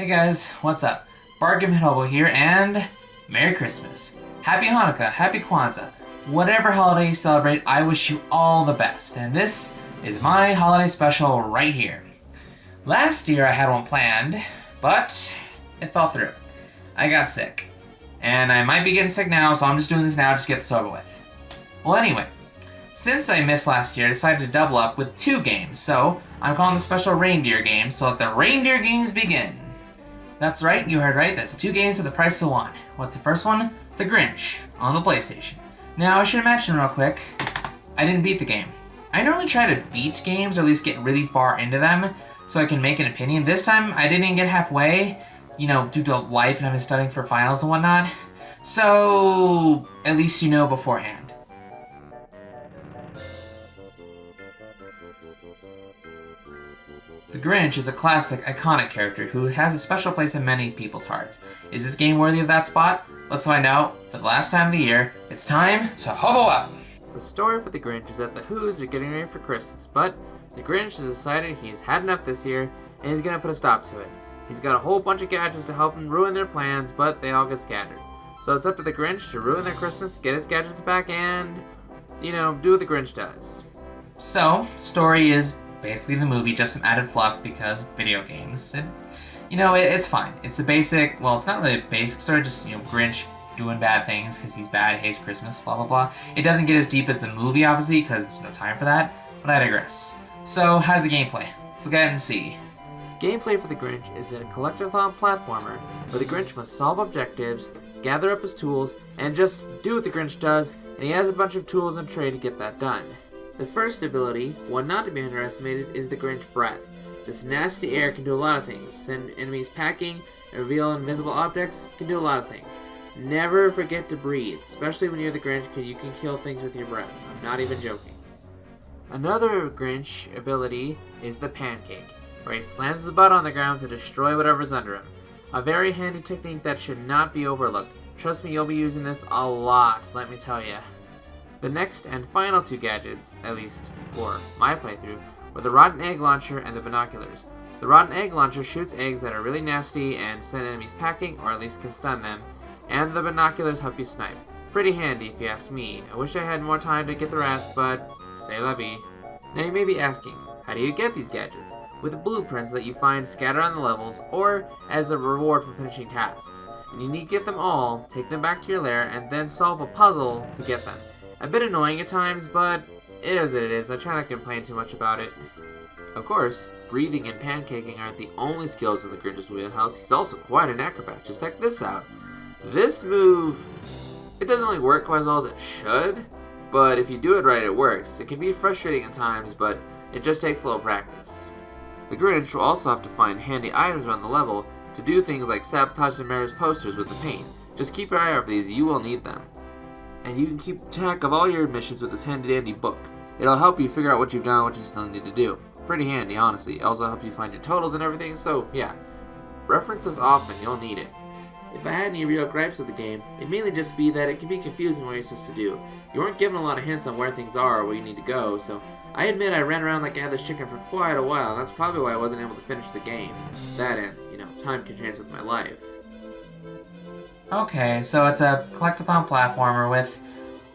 Hey guys, what's up? Hobo here, and Merry Christmas. Happy Hanukkah, Happy Kwanzaa. Whatever holiday you celebrate, I wish you all the best, and this is my holiday special right here. Last year I had one planned, but it fell through. I got sick. And I might be getting sick now, so I'm just doing this now just to get this over with. Well, anyway, since I missed last year, I decided to double up with 2 games, so I'm calling the special Reindeer Game, so let the Reindeer Games begin. That's right, you heard right, that's 2 games for the price of 1. What's the first one? The Grinch, on the PlayStation. Now, I should mention real quick, I didn't beat the game. I normally try to beat games, or at least get really far into them, so I can make an opinion. This time, I didn't even get halfway, due to life and I've been studying for finals and whatnot. So, at least you know beforehand. The Grinch is a classic, iconic character who has a special place in many people's hearts. Is this game worthy of that spot? Let's find out. For the last time of the year, it's time to Hobo up! The story for the Grinch is that the Who's are getting ready for Christmas, but the Grinch has decided he's had enough this year, and he's gonna put a stop to it. He's got a whole bunch of gadgets to help him ruin their plans, but they all get scattered. So it's up to the Grinch to ruin their Christmas, get his gadgets back, and, do what the Grinch does. So, story is basically the movie, just some added fluff because video games. And, it's fine. It's the basic, well, it's not really a basic story, just, Grinch doing bad things because he's bad, hates Christmas, blah, blah, blah. It doesn't get as deep as the movie, obviously, because there's no time for that, but I digress. So, how's the gameplay? Let's look at it and see. Gameplay for the Grinch is a collectathon platformer where the Grinch must solve objectives, gather up his tools, and just do what the Grinch does, and he has a bunch of tools in trade to get that done. The first ability, one not to be underestimated, is the Grinch Breath. This nasty air can do a lot of things. Send enemies packing, and reveal invisible objects, can do a lot of things. Never forget to breathe, especially when you're the Grinch, because you can kill things with your breath. I'm not even joking. Another Grinch ability is the Pancake, where he slams his butt on the ground to destroy whatever's under him. A very handy technique that should not be overlooked. Trust me, you'll be using this a lot, let me tell ya. The next and final 2 gadgets, at least for my playthrough, were the Rotten Egg Launcher and the Binoculars. The Rotten Egg Launcher shoots eggs that are really nasty and send enemies packing, or at least can stun them, and the Binoculars help you snipe. Pretty handy if you ask me. I wish I had more time to get the rest, but c'est la vie. Now you may be asking, how do you get these gadgets? With the blueprints that you find scattered on the levels, or as a reward for finishing tasks. And you need to get them all, take them back to your lair, and then solve a puzzle to get them. A bit annoying at times, but it is what it is. I try not to complain too much about it. Of course, breathing and pancaking aren't the only skills in the Grinch's wheelhouse. He's also quite an acrobat. Just check this out. This move, it doesn't really work quite as well as it should, but if you do it right, it works. It can be frustrating at times, but it just takes a little practice. The Grinch will also have to find handy items around the level to do things like sabotage the mayor's posters with the paint. Just keep your eye out for these, you will need them. And you can keep track of all your missions with this handy-dandy book. It'll help you figure out what you've done and what you still need to do. Pretty handy, honestly. It also helps you find your totals and everything, so yeah. Reference this often, you'll need it. If I had any real gripes with the game, it'd mainly just be that it can be confusing what you're supposed to do. You weren't given a lot of hints on where things are or where you need to go, so I admit I ran around like I had this chicken for quite a while, and that's probably why I wasn't able to finish the game. That and, time constraints with my life. Okay, so it's a collectathon platformer with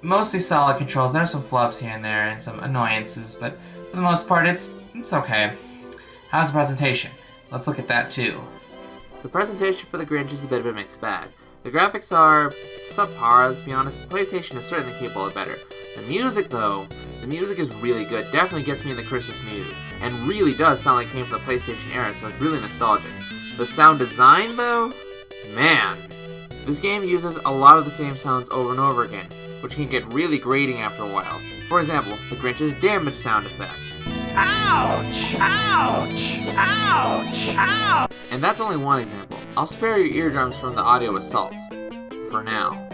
mostly solid controls. There are some flubs here and there and some annoyances, but for the most part, it's okay. How's the presentation? Let's look at that too. The presentation for the Grinch is a bit of a mixed bag. The graphics are subpar, let's be honest. The PlayStation is certainly capable of better. The music, though, the music is really good. Definitely gets me in the Christmas mood, and really does sound like it came from the PlayStation era, so it's really nostalgic. The sound design, though, man. This game uses a lot of the same sounds over and over again, which can get really grating after a while. For example, the Grinch's damage sound effect. Ouch! Ouch! Ouch! Ouch! And that's only one example. I'll spare your eardrums from the audio assault. For now.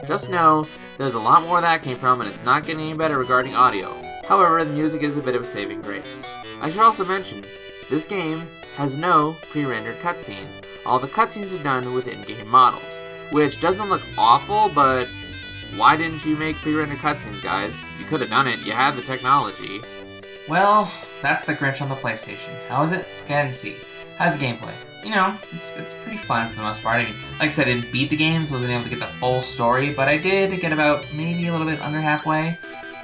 Just know, there's a lot more that came from, and it's not getting any better regarding audio. However, the music is a bit of a saving grace. I should also mention, this game has no pre-rendered cutscenes. All the cutscenes are done with in-game models. Which doesn't look awful, but why didn't you make pre-rendered cutscenes, guys? You could have done it, you had the technology. Well, that's the Grinch on the PlayStation. How is it? Let's go ahead and see. How's the gameplay? it's pretty fun for the most part. I mean, like I said, I didn't beat the games, wasn't able to get the full story, but I did get about maybe a little bit under halfway.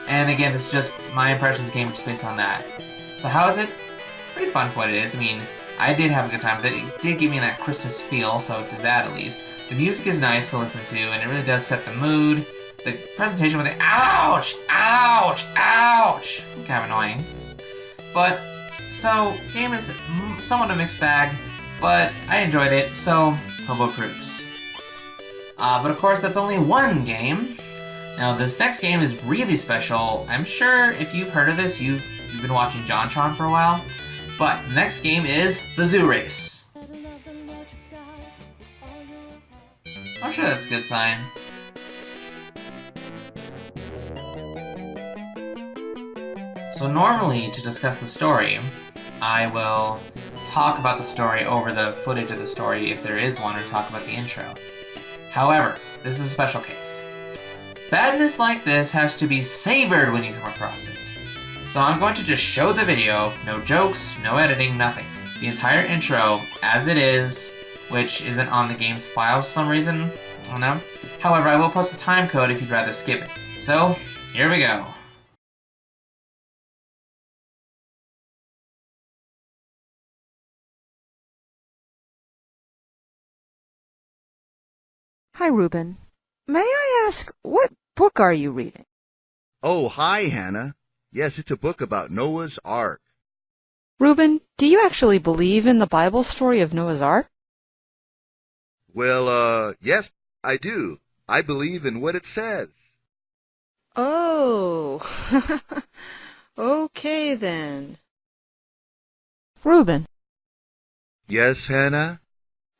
And again, this is just my impressions of the game just based on that. So how is it? Pretty fun for what it is. I mean, I did have a good time with it. It did give me that Christmas feel, so it does that at least. The music is nice to listen to, and it really does set the mood. The presentation with the ouch, ouch, ouch, kind of annoying. But, so, game is somewhat a mixed bag, but I enjoyed it, so Hobo approves. But of course, that's only one game. Now, this next game is really special. I'm sure if you've heard of this, you've been watching JonTron for a while. But the next game is the Zoo Race. I'm sure that's a good sign. So normally, to discuss the story, I will talk about the story over the footage of the story if there is one, or talk about the intro. However, this is a special case. Badness like this has to be savored when you come across it. So I'm going to just show the video, no jokes, no editing, nothing. The entire intro, as it is, which isn't on the game's file for some reason, I don't know. However, I will post a time code if you'd rather skip it. So, here we go. Hi, Reuben. May I ask, what book are you reading? Oh, hi, Hannah. Yes, it's a book about Noah's Ark. Reuben, do you actually believe in the Bible story of Noah's Ark? Well, yes, I do. I believe in what it says. Oh, okay then. Reuben. Yes, Hannah?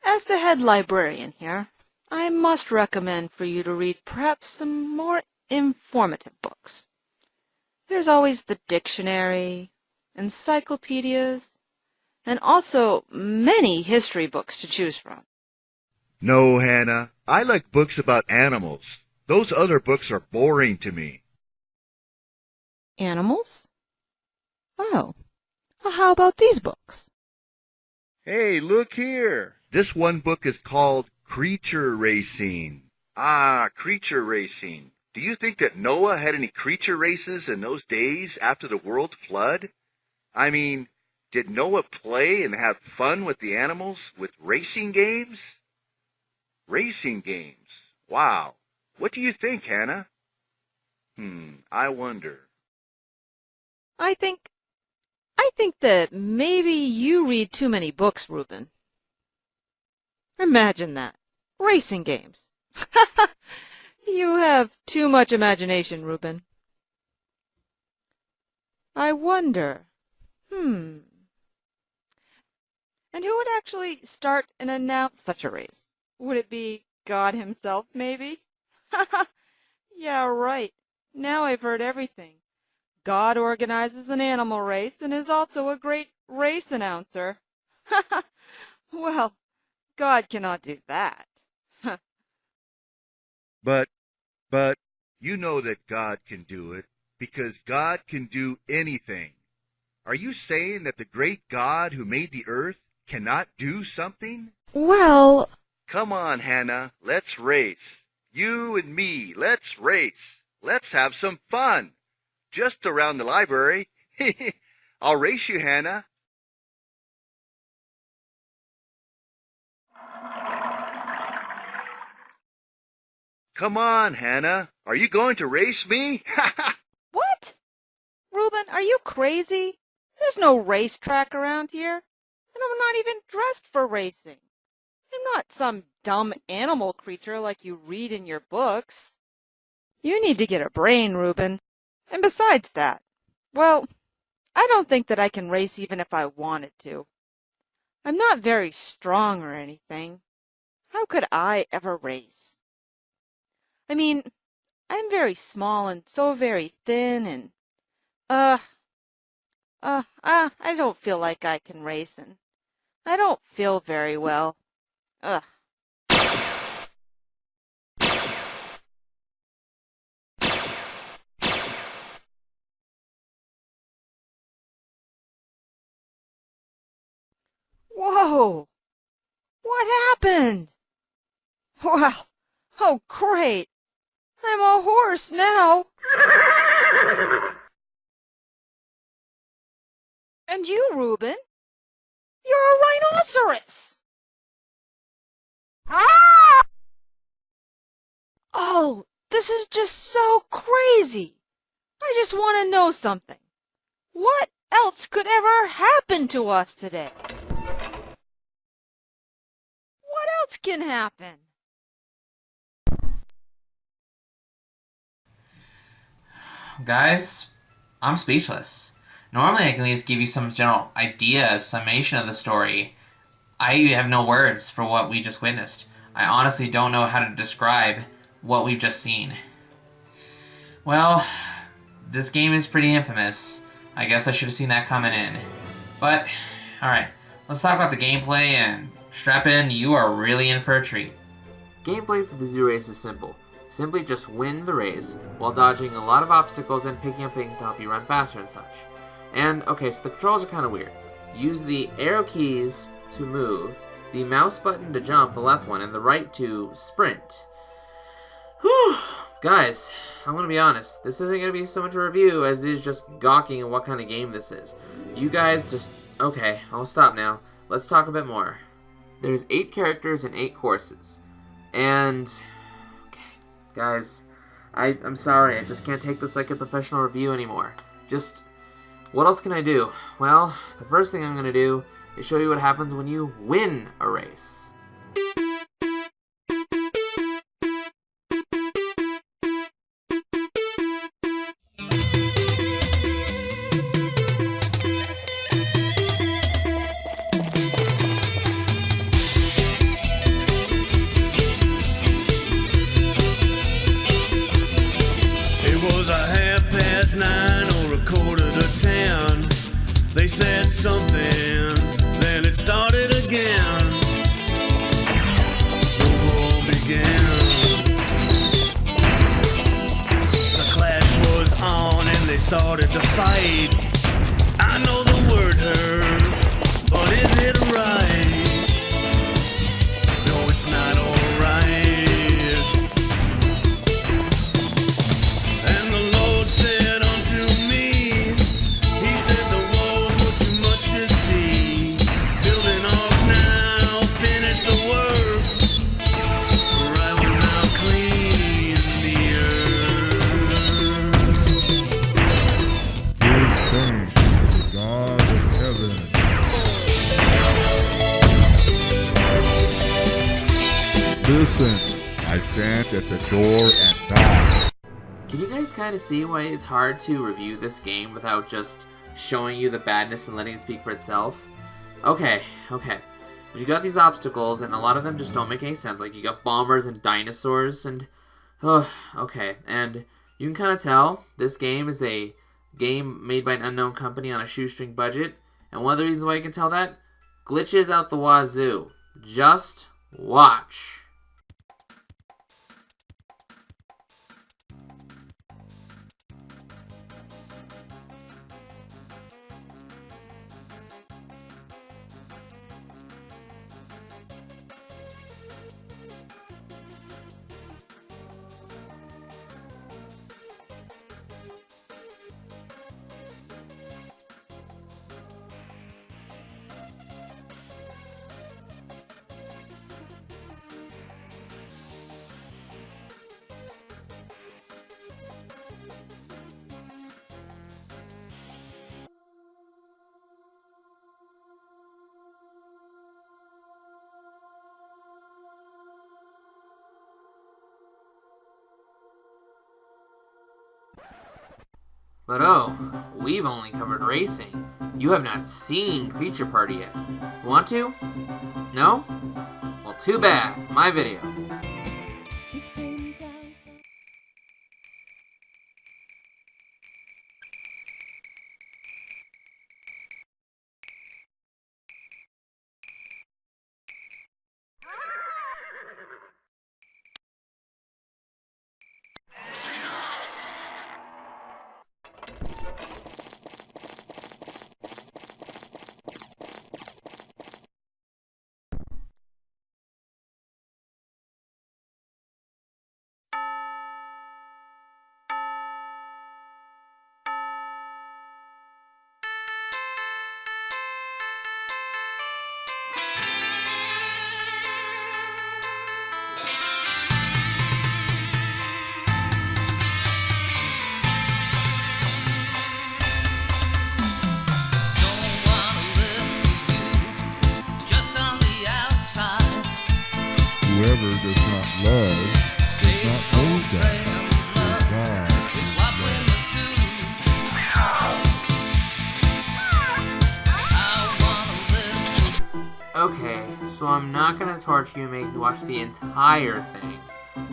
As the head librarian here, I must recommend for you to read perhaps some more informative books. There's always the dictionary, encyclopedias, and also many history books to choose from. No, Hannah. I like books about animals. Those other books are boring to me. Animals? Oh, well, how about these books? Hey, look here. This one book is called Creature Racing. Ah, creature racing. Do you think that Noah had any creature races in those days after the world flood? I mean, did Noah play and have fun with the animals with racing games? Racing games. Wow. What do you think, Hannah? I wonder. I think that maybe you read too many books, Reuben. Imagine that. Racing games. You have too much imagination, Reuben. I wonder. And who would actually start and announce such a race? Would it be God himself, maybe? Yeah, right. Now I've heard everything. God organizes an animal race and is also a great race announcer. Well, God cannot do that. But, you know that God can do it because God can do anything. Are you saying that the great God who made the earth cannot do something? Well, Come on, Hannah, let's race. You and me, let's race. Let's have some fun. Just around the library. I'll race you, Hannah. Come on, Hannah. Are you going to race me? what? Reuben, are you crazy? There's no racetrack around here, and I'm not even dressed for racing. I'm not some dumb animal creature like you read in your books. You need to get a brain, Reuben. And besides that, well, I don't think that I can race even if I wanted to. I'm not very strong or anything. How could I ever race? I mean, I'm very small and so very thin and, I don't feel like I can race and I don't feel very well. Ugh. Whoa! Well, oh great! I'm a horse now! And you, Reuben? You're a rhinoceros! Oh, this is just so crazy! I just want to know something. What else could ever happen to us today? What else can happen? Guys, I'm speechless. Normally I can at least give you some general idea, summation of the story. I have no words for what we just witnessed. I honestly don't know how to describe what we've just seen. Well, this game is pretty infamous. I guess I should have seen that coming in. But, alright, let's talk about the gameplay and strap in, you are really in for a treat. Gameplay for the zoo race is simple. Simply just win the race while dodging a lot of obstacles and picking up things to help you run faster and such. And, okay, so the controls are kind of weird. Use the arrow keys to move, the mouse button to jump, the left one, and the right to sprint. Whew! Guys, I'm gonna be honest, this isn't gonna be so much a review as it is just gawking at what kind of game this is. You guys just... Okay, I'll stop now. Let's talk a bit more. There's 8 characters and 8 courses. And... Okay, guys, I'm sorry, I just can't take this like a professional review anymore. Just... What else can I do? Well, the first thing I'm gonna do is show you what happens when you win a race. It was a 9:30 or a 9:45. They said something, then it started again. The war began. The clash was on and they started to fight. I know the word hurt, but is it right? No, it's not alright. And the Lord said unto me, He said the walls were too much to see. Building off now, finish the work, for I will now clean the Give thanks to the God of heaven. Listen, I stand at the door and knock. Can you guys kind of see why it's hard to review this game without just showing you the badness and letting it speak for itself? Okay. You got these obstacles, and a lot of them just don't make any sense. Like, you got bombers and dinosaurs, and... okay. And you can kind of tell this game is a game made by an unknown company on a shoestring budget. And one of the reasons why you can tell that? Glitches out the wazoo. Just watch. But oh, we've only covered racing. You have not seen Creature Party yet. Want to? No? Well, too bad. My video. Whoever does not love does not know God. Okay, so I'm not gonna torture you and make you watch the entire thing.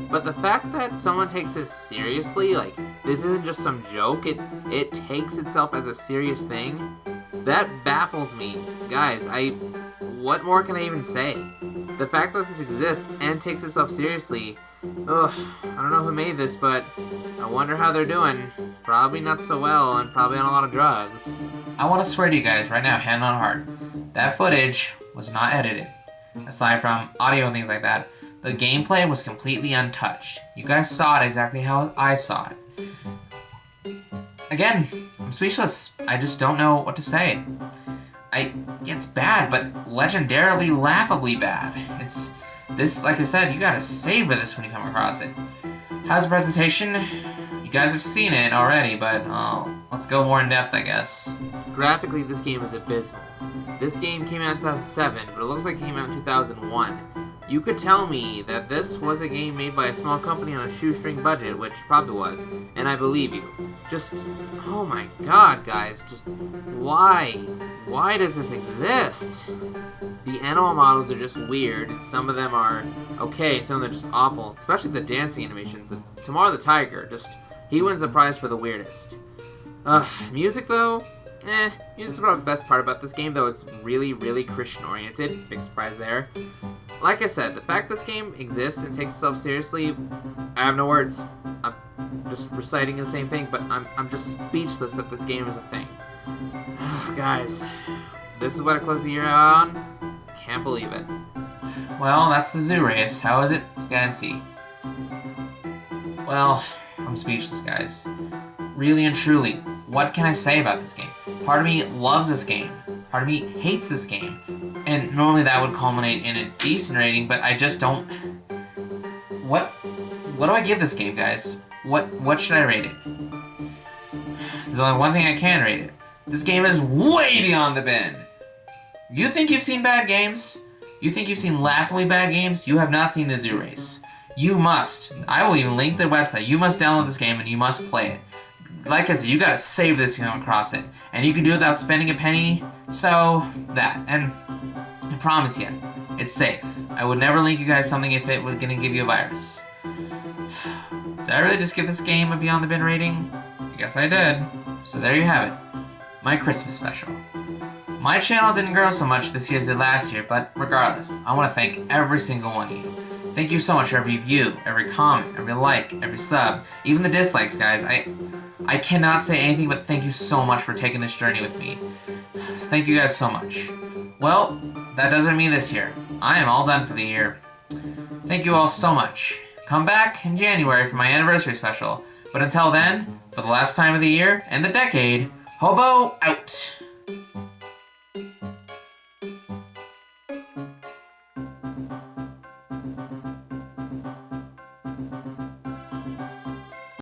But the fact that someone takes this seriously, like, this isn't just some joke, it takes itself as a serious thing, that baffles me. Guys, what more can I even say? The fact that this exists and takes itself seriously, ugh, I don't know who made this, but I wonder how they're doing. Probably not so well, and probably on a lot of drugs. I want to swear to you guys right now, hand on heart, that footage was not edited. Aside from audio and things like that, the gameplay was completely untouched. You guys saw it exactly how I saw it. Again, I'm speechless. I just don't know what to say. It's bad, but legendarily, laughably bad. It's this, like I said, you gotta savor this when you come across it. How's the presentation? You guys have seen it already, but let's go more in depth, I guess. Graphically, this game is abysmal. This game came out in 2007, but it looks like it came out in 2001. You could tell me that this was a game made by a small company on a shoestring budget, which probably was, and I believe you. Just, oh my god, guys, just why? Why does this exist? The animal models are just weird, and some of them are okay, some of them are just awful, especially the dancing animations. Tomorrow the Tiger, he wins the prize for the weirdest. Music though? Music's probably the best part about this game, though it's really, really Christian-oriented. Big surprise there. Like I said, the fact this game exists and takes itself seriously, I have no words. I'm just reciting the same thing, but I'm just speechless that this game is a thing. Guys, this is what I close the year out on. Can't believe it. Well, that's the zoo race. How is it? Let's go and see. Well, I'm speechless, guys. Really and truly, what can I say about this game? Part of me loves this game. Part of me hates this game. And normally that would culminate in a decent rating, but I just don't... What do I give this game, guys? What should I rate it? There's only one thing I can rate it. This game is way beyond the bin. You think you've seen bad games? You think you've seen laughably bad games? You have not seen the Zoo Race. You must. I will even link the website. You must download this game and you must play it. Like I said, you gotta save this to come across it. And you can do it without spending a penny. So, that. And I promise you, it's safe. I would never link you guys something if it was gonna give you a virus. Did I really just give this game a Beyond the Bin rating? I guess I did. So there you have it. My Christmas special. My channel didn't grow so much this year as it did last year, but regardless, I want to thank every single one of you. Thank you so much for every view, every comment, every like, every sub, even the dislikes, guys. I cannot say anything but thank you so much for taking this journey with me. Thank you guys so much. Well, that does it for me this year. I am all done for the year. Thank you all so much. Come back in January for my anniversary special. But until then, for the last time of the year and the decade, Hobo out!